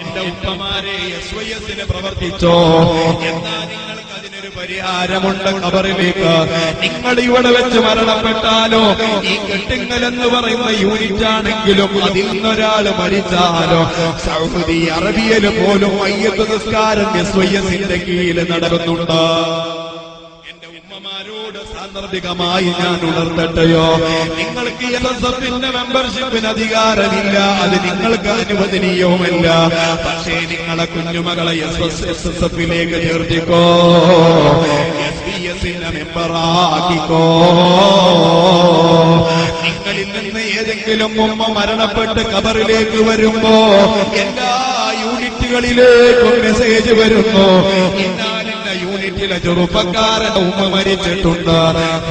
എന്റെ ഉപ്പമാരെ SYS-ന് പ്രവർത്തിച്ചോ, എന്നാൽ നിങ്ങൾക്ക് അതിനൊരു പരിഹാരമുണ്ട്. ഖബറിലേക്ക് നിങ്ങൾ ഇവിടെ വെച്ച് മരണപ്പെട്ടാലോ, ഈ കെട്ടിങ്ങൽ എന്ന് പറയുന്ന യൂണിറ്റ് ആണെങ്കിലും അതിൽ നിന്നൊരാൾ മരിച്ചാലോ, സൗദി അറേബ്യയിൽ പോലും മയ്യത്ത് നിസ്കാരം SYS-ന്റെ കീഴിൽ നടക്കുന്നുണ്ട്. ോട് സാന്ദർഭികമായി ഞാൻ ഉണർത്തട്ടെയോ, നിങ്ങൾക്ക് SSF-ന്റെ മെമ്പർഷിപ്പിന് അധികാരമില്ല, അത് നിങ്ങൾക്ക് അനുവദനീയവുമല്ല. പക്ഷേ നിങ്ങളെ കുഞ്ഞുമകളെ SSF-ലേക്ക് ചേർത്തിക്കോ, SBS-ന്റെ മെമ്പറാക്കിക്കോ. നിങ്ങളിൽ നിന്ന് ഏതെങ്കിലും ഉമ്മ മരണപ്പെട്ട് ഖബറിലേക്ക് വരുമ്പോ എല്ലാ യൂണിറ്റുകളിലേക്കും മെസ്സേജ് വരുന്നു, യൂണിറ്റിലെ ചെറുപ്പക്കാരന്റെ ഉമ്മ മരിച്ചിട്ടുണ്ട്,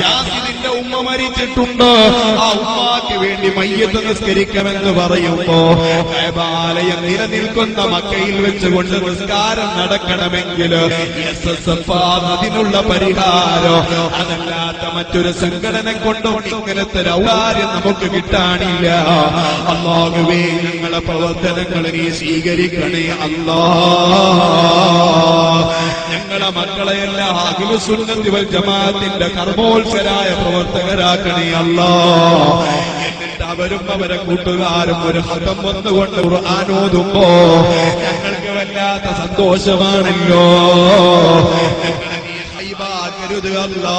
യാസിനിന്റെ ഉമ്മ മരിച്ചിട്ടുണ്ട്, ആ ഉമ്മാക്ക് വേണ്ടി മയ്യത്ത് നിസ്കരിക്കുമെന്ന് പറയുമ്പോ ആലയം നിലനിൽക്കുന്ന മക്കയിൽ വെച്ചുകൊണ്ട് നിസ്കാരം നടക്കണമെങ്കിൽ SSF അതിനുള്ള പരിഹാരം, അതല്ലാത്ത മറ്റൊരു സംഘടന കൊണ്ടോ ഇങ്ങനത്തെ ഔദാര്യം നമുക്ക് കിട്ടാനില്ല. അല്ലാഹുവേ, ഞങ്ങളെ പ്രവർത്തനങ്ങൾ നീ സ്വീകരിക്കണേ അല്ലാ. ഞങ്ങളെ മക്കളെയെല്ലാം അഖിലുസുന്നത്തി വൽ ജമാഅത്തിന്റെ കർമ്മോത്സരായ പ്രവർത്തകരാക്കണേ അല്ലാ. എന്നിട്ട് അവരും അവരെ കൂട്ടുകാരും ഒരു ഹതം വന്നുകൊണ്ട് ഖുർആൻ ഓതുമ്പോ ഞങ്ങൾക്ക് വല്ലാത്ത സന്തോഷമാണല്ലോ. ഞങ്ങളെ നീ ഹൈബാക്കരുത് അല്ലാ.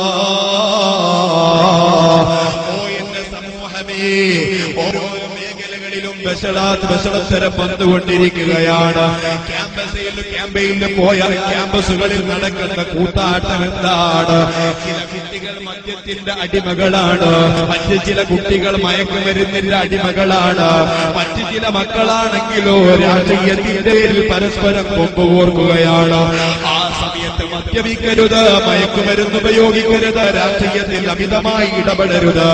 ഓ എന്റെ സമൂഹമേ, ഓരോ മേഖലകളിലും ബഷളത്തരം വന്നുകൊണ്ടിരിക്കുകയാണ്. ക്യാമ്പയിലും പോയാൽ ക്യാമ്പസുകളിൽ നടക്കുന്ന കൂത്താട്ടം എന്താണ്? ചില കുട്ടികൾ മദ്യത്തിന്റെ അടിമകളാണ്, മറ്റു ചില കുട്ടികൾ മയക്കുമരുന്നിന്റെ അടിമകളാണ്, മറ്റു ചില മക്കളാണെങ്കിലോ രാഷ്ട്രീയത്തിന്റെ പേരിൽ പരസ്പരം കൊമ്പുകോർക്കുകയാണ്. ആ സമയത്ത് മദ്യപിക്കരുത്, മയക്കുമരുന്ന് ഉപയോഗിക്കരുത്, രാഷ്ട്രീയത്തിൽ അമിതമായി ഇടപെടരുത്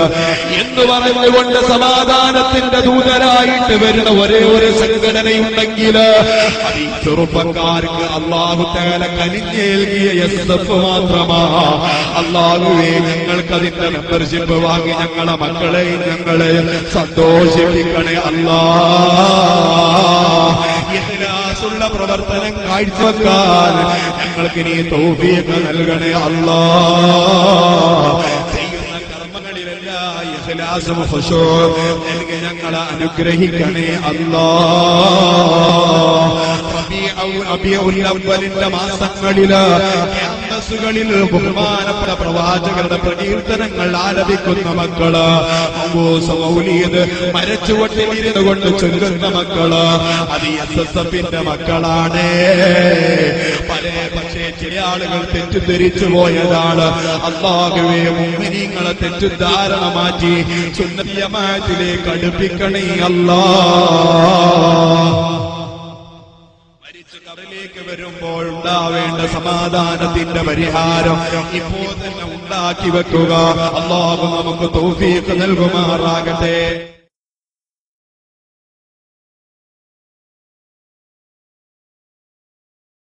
എന്ന് പറഞ്ഞുകൊണ്ട് സമാധാനത്തിന്റെ ദൂതരായിട്ട് വരുന്ന ഒരേ ഒരു സംഘടനയുണ്ടെങ്കിൽ അത് ഈ ചെറുപ്പക്കാർക്ക് അല്ലാഹു തആല കനിഞ്ഞേൽക്കിയ SSF മാത്രമാ. അല്ലാഹുവേ, ഞങ്ങൾക്ക് അതിന്റെ മെമ്പർഷിപ്പ് വാങ്ങി ഞങ്ങളെ മക്കളെയും ഞങ്ങളെ സന്തോഷിപ്പിക്കണേ അല്ലാ. ഇഖ്ലാസുള്ള പ്രവർത്തനം കാഴ്ചവെക്കാൻ ഞങ്ങൾക്ക് നീ തൗഫീഖ് നൽകണേ അല്ലാ. ഞങ്ങളെ അനുഗ്രഹിക്കണേ അല്ലാ. റബീഉൽ അവ്വലിന്റെ മാസങ്ങളില് ക്യാമ്പസുകളിൽ ബഹുമാനപ്പെട്ട പ്രവാചകരുടെ പ്രകീർത്തനങ്ങൾ ആലപിക്കുന്ന മക്കള്, മൗലീദ് മരച്ചുവട്ടിലിരുന്നു കൊണ്ട് ചൊല്ലുന്ന മക്കള്, അത് SSF-ന്റെ മക്കളാണ്. പക്ഷേ ചില ആളുകൾ തെറ്റിദ്ധരിച്ചു പോയതാണ്. അല്ലാഹുവേ, മുഅ്മിനീങ്ങളെ തെറ്റിദ്ധാരണ മാറ്റി സുന്നത്തി ജമാഅത്തിലേക്ക് അടുപ്പിക്കണേ അല്ലാ. ിലേക്ക് വരുമ്പോൾ ഉണ്ടാവേണ്ട സമാധാനത്തിന്റെ പരിഹാരം ഇപ്പോൾ തന്നെ ഉണ്ടാക്കി വെക്കുക. അല്ലാഹു നമുക്ക് തൗഫീഖ് നൽകുമാറാകട്ടെ.